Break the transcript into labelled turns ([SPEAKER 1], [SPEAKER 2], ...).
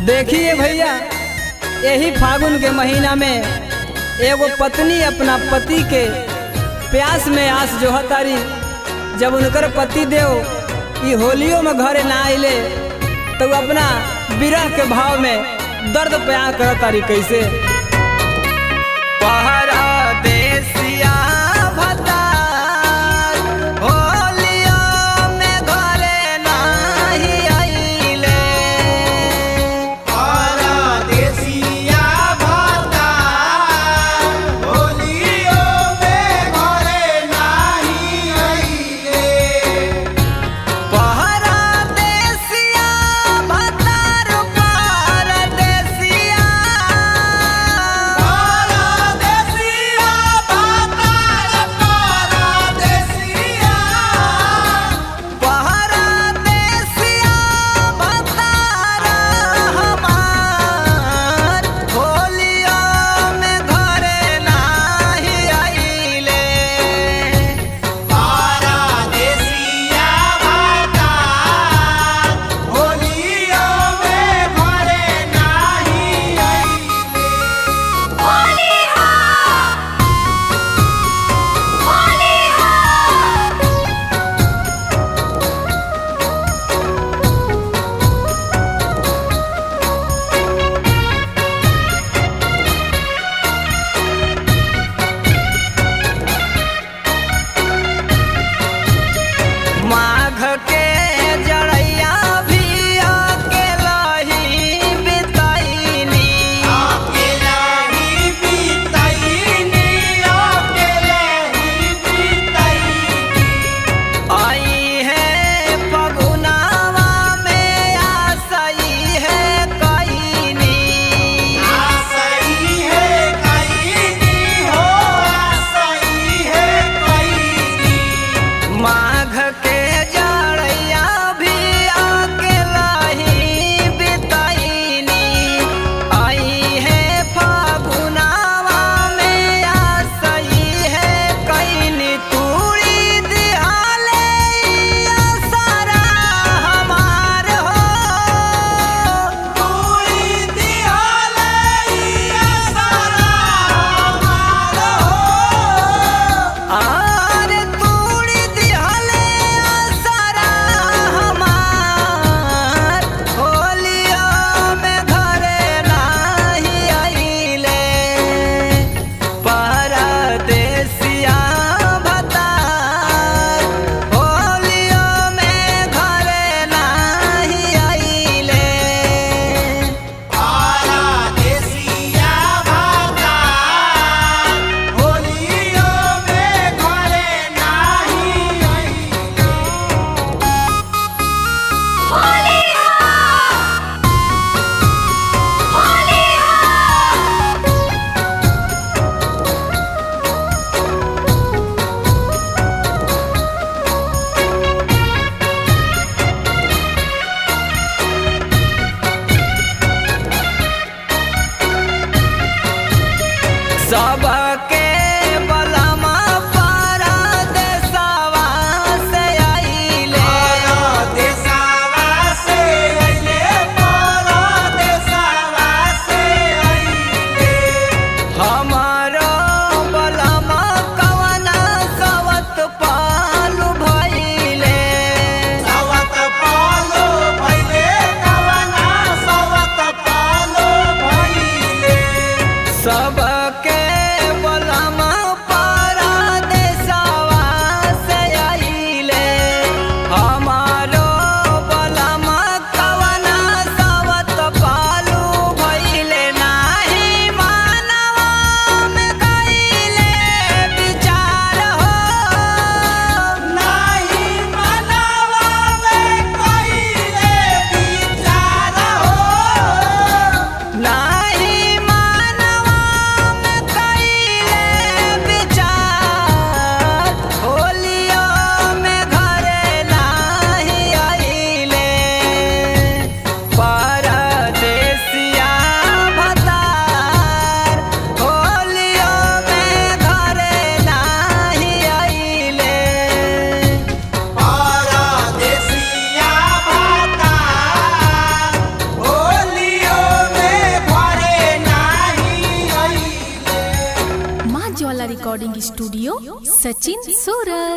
[SPEAKER 1] देखिए भैया, यही फागुन के महीना में एगो पत्नी अपना पति के प्यास में आस जो हतारी। जब उनकर पति देव ई होलियों में घरे ना आइले तो अपना विरह के भाव में दर्द प्यार करतारी। कैसे परदेसिया सबके बलमा परदेसवा से आइले,
[SPEAKER 2] परदेसवा से आइले, परदेसवा से आइले।
[SPEAKER 1] हमारो बलमा कवना सवत पालू भइले,
[SPEAKER 2] सवत पालो भइले, कवना सवत पालो भइले।
[SPEAKER 1] सबके बलमा
[SPEAKER 3] रिकॉर्डिंग स्टूडियो सचिन सूरत।